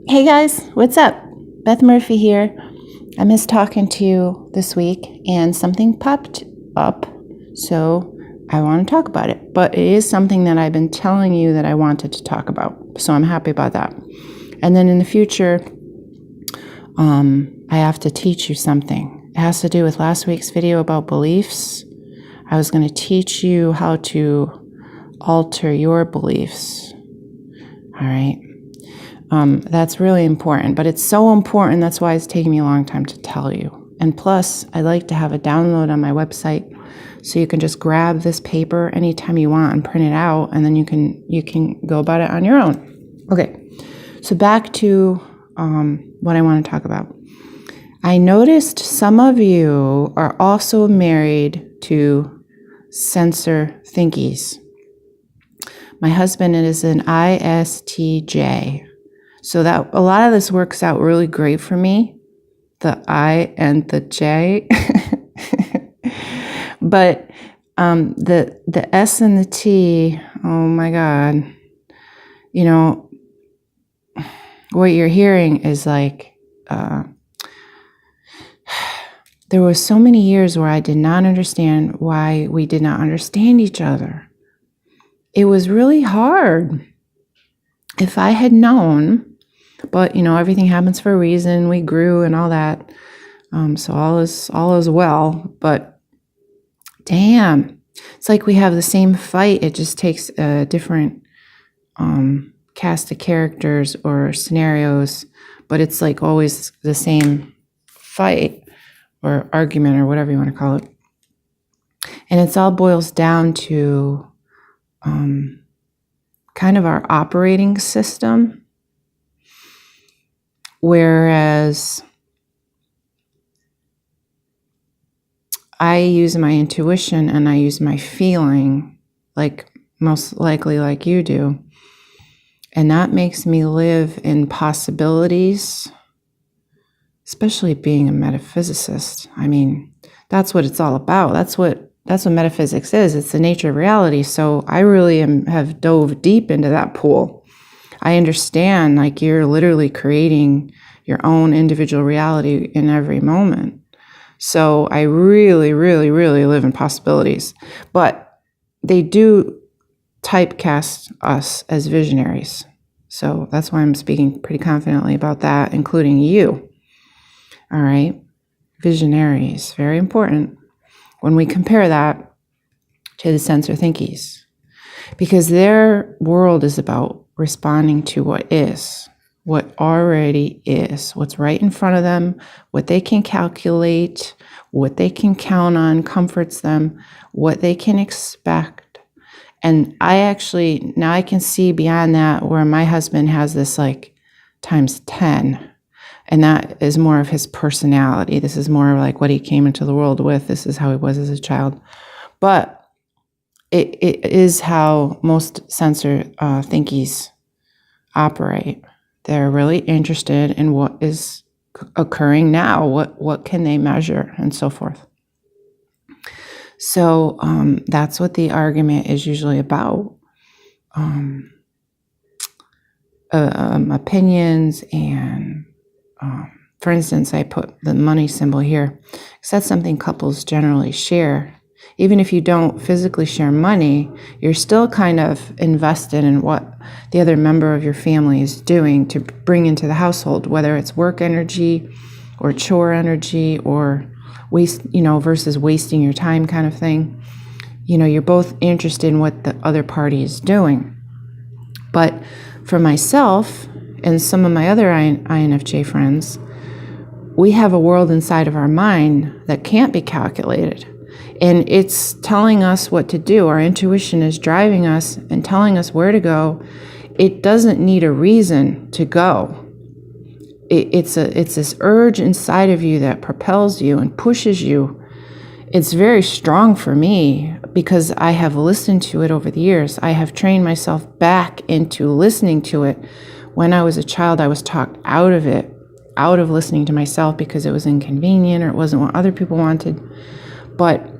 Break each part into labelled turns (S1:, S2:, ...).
S1: Hey guys, what's up? Beth Murphy here. I missed talking to you this week and something popped up, so I want to talk about it. But it is something that I've been telling you that I wanted to talk about, so I'm happy about that. And then in the future, I have to teach you something. It has to do with last week's video about beliefs. I was going to teach you how to alter your beliefs. All right. That's really important, but it's so important. That's why it's taking me a long time to tell you. And plus, I like to have a download on my website, so you can just grab this paper anytime you want and print it out, and then you can go about it on your own. Okay, so back to what I want to talk about. I noticed some of you are also married to sensor thinkies. My husband is an ISTJ. So that a lot of this works out really great for me, the I and the J. But the S and the T, oh my God, you know, what you're hearing is like, there were so many years where I did not understand why we did not understand each other. It was really hard. If I had known, but everything happens for a reason. We grew and all that, so all is well. But damn, it's like we have the same fight. It just takes a different cast of characters or scenarios, but it's like always the same fight or argument or whatever you want to call it. And it's all boils down to kind of our operating system. Whereas I use my intuition and I use my feeling, like most likely like you do. And that makes me live in possibilities, especially being a metaphysicist. I mean, that's what it's all about. That's what metaphysics is. It's the nature of reality. So I really have dove deep into that pool. I understand, like, you're literally creating your own individual reality in every moment. So I really, really, really live in possibilities. But they do typecast us as visionaries. So that's why I'm speaking pretty confidently about that, including you. All right? Visionaries, very important when we compare that to the sensor thinkies. Because their world is about responding to what is, what already is, what's right in front of them, what they can calculate, what they can count on, comforts them, what they can expect. And now I can see beyond that, where my husband has this like times 10. And that is more of his personality. This is more like what he came into the world with. This is how he was as a child. But it is how most sensor thinkies operate. They're really interested in what is occurring now, what can they measure, and so forth. So that's what the argument is usually about. Opinions and, for instance, I put the money symbol here because that's something couples generally share. Even if you don't physically share money, you're still kind of invested in what the other member of your family is doing to bring into the household, whether it's work energy or chore energy or waste, versus wasting your time kind of thing. You're both interested in what the other party is doing. But for myself and some of my other INFJ friends, we have a world inside of our mind that can't be calculated. And it's telling us what to do. Our intuition is driving us and telling us where to go. It doesn't need a reason to go. It's this urge inside of you that propels you and pushes you. It's very strong for me because I have listened to it over the years. I have trained myself back into listening to it. When I was a child, I was talked out of it, out of listening to myself because it was inconvenient or it wasn't what other people wanted. But,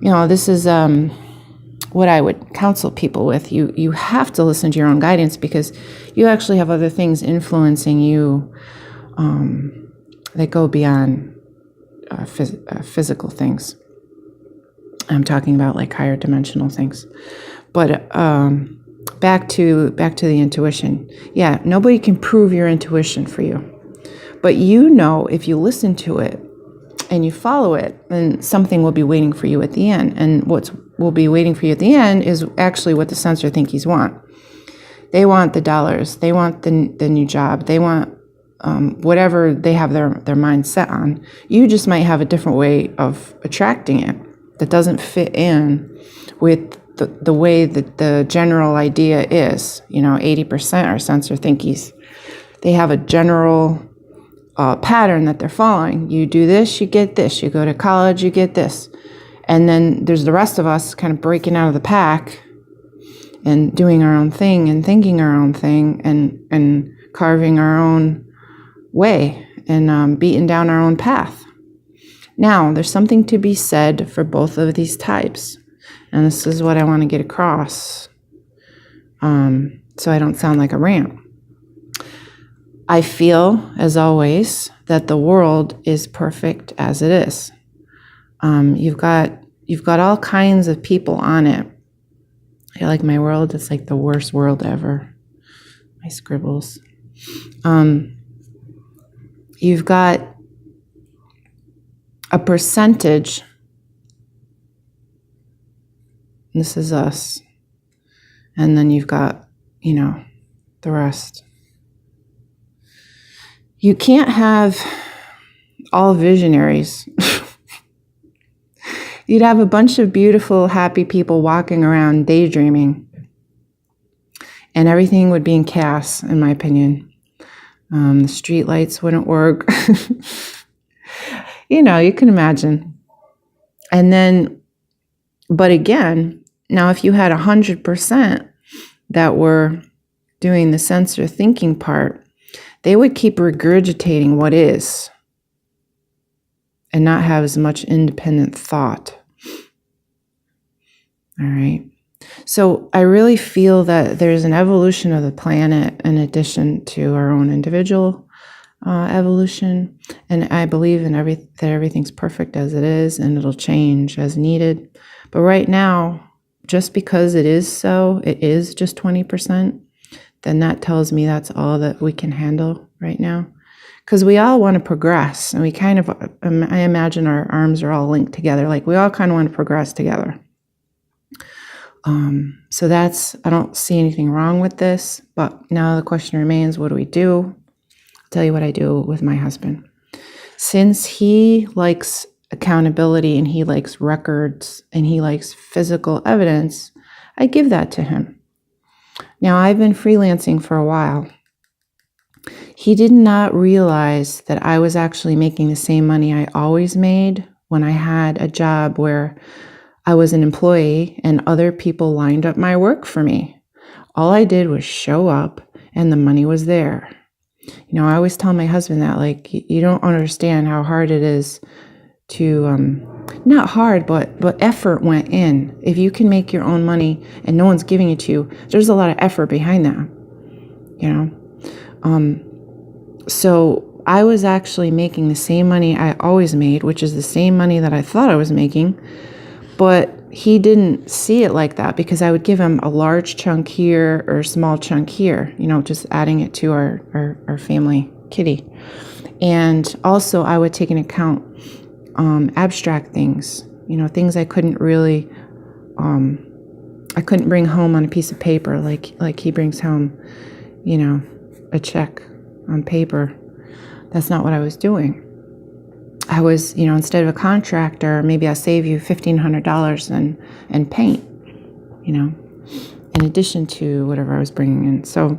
S1: this is what I would counsel people with, you have to listen to your own guidance, because you actually have other things influencing you that go beyond physical things. I'm talking about like higher dimensional things. But back to the intuition. Yeah, nobody can prove your intuition for you. But if you listen to it and you follow it, then something will be waiting for you at the end. And what will be waiting for you at the end is actually what the sensor thinkies want. They want the dollars. They want the new job. They want whatever they have their mind set on. You just might have a different way of attracting it that doesn't fit in with the way that the general idea is. 80% are sensor thinkies. They have a general pattern that they're following. You do this, you get this. You go to college, you get this. And then there's the rest of us kind of breaking out of the pack and doing our own thing and thinking our own thing and carving our own way and beating down our own path. Now, there's something to be said for both of these types. And this is what I want to get across, so I don't sound like a rant. I feel, as always, that the world is perfect as it is. You've got all kinds of people on it. I like my world. It's like the worst world ever. My scribbles. You've got a percentage. This is us. And then you've got, the rest. You can't have all visionaries. You'd have a bunch of beautiful, happy people walking around daydreaming. And everything would be in chaos, in my opinion. The street lights wouldn't work. You can imagine. And then, but again, now if you had 100% that were doing the sensor thinking part, they would keep regurgitating what is and not have as much independent thought. All right. So I really feel that there's an evolution of the planet in addition to our own individual evolution. And I believe that everything's perfect as it is, and it'll change as needed. But right now, just because it is just 20%, then that tells me that's all that we can handle right now. Because we all want to progress, and we kind of, I imagine our arms are all linked together. Like we all kind of want to progress together. So I don't see anything wrong with this, but now the question remains, what do we do? I'll tell you what I do with my husband. Since he likes accountability and he likes records and he likes physical evidence, I give that to him. Now, I've been freelancing for a while. He did not realize that I was actually making the same money I always made when I had a job where I was an employee and other people lined up my work for me. All I did was show up and the money was there. I always tell my husband that, like, you don't understand how hard it is to, not hard, but effort went in. If you can make your own money and no one's giving it to you, there's a lot of effort behind that, So I was actually making the same money I always made, which is the same money that I thought I was making, but he didn't see it like that because I would give him a large chunk here or a small chunk here, just adding it to our family kitty. And also I would take into account abstract things, things I couldn't really, I couldn't bring home on a piece of paper like he brings home, a check on paper. That's not what I was doing. I was, instead of a contractor, maybe I'll save you $1,500 and paint, in addition to whatever I was bringing in. So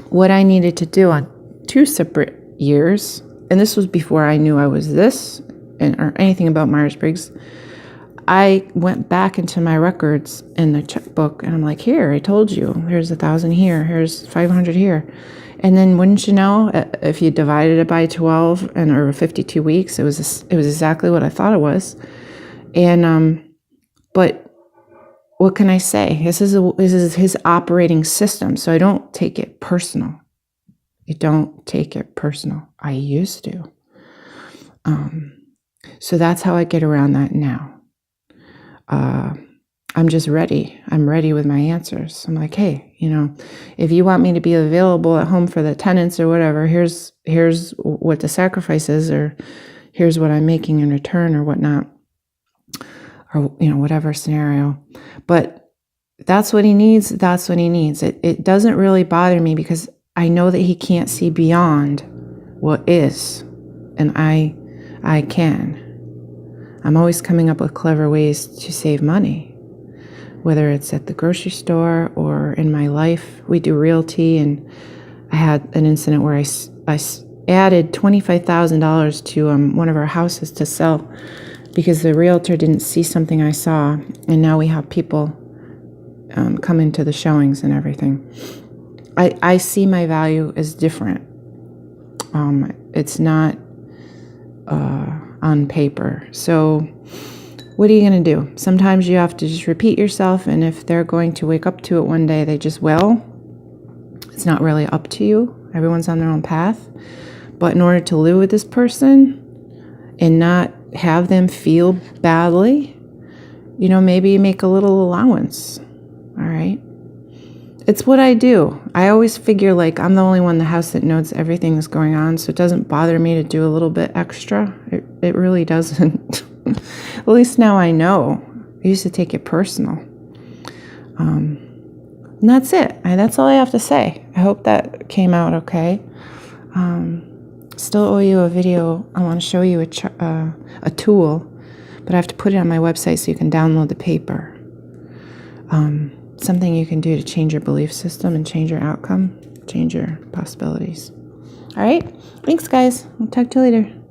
S1: what I needed to do on 2 separate years, and this was before I knew I was this or anything about Myers Briggs, I went back into my records in the checkbook and I'm like, here, I told you, here's 1,000 here, here's 500 here. And then wouldn't you know, if you divided it by 12 or 52 weeks, it was exactly what I thought it was. And but what can I say? This is his operating system, so I don't take it personal. I don't take it personal. I used to. So that's how I get around that now. I'm just ready. I'm ready with my answers. I'm like, hey, if you want me to be available at home for the tenants or whatever, here's what the sacrifice is, or here's what I'm making in return or whatnot, or, whatever scenario. But that's what he needs. That's what he needs. It doesn't really bother me because I know that he can't see beyond what is, and I can. I'm always coming up with clever ways to save money, whether it's at the grocery store or in my life. We do realty, and I had an incident where I added $25,000 to one of our houses to sell because the realtor didn't see something I saw, and now we have people come into the showings and everything. I see my value as different. It's not on paper. So what are you going to do? Sometimes you have to just repeat yourself, and if they're going to wake up to it one day, they just will. It's not really up to you. Everyone's on their own path. But in order to live with this person and not have them feel badly, maybe you make a little allowance. All right. It's what I do. I always figure like I'm the only one in the house that knows everything that's going on, so it doesn't bother me to do a little bit extra. It really doesn't. At least now I know. I used to take it personal. And that's it. That's all I have to say. I hope that came out okay. Still owe you a video. I want to show you a tool, but I have to put it on my website so you can download the paper. Something you can do to change your belief system and change your outcome, change your possibilities. All right. Thanks, guys. I'll talk to you later.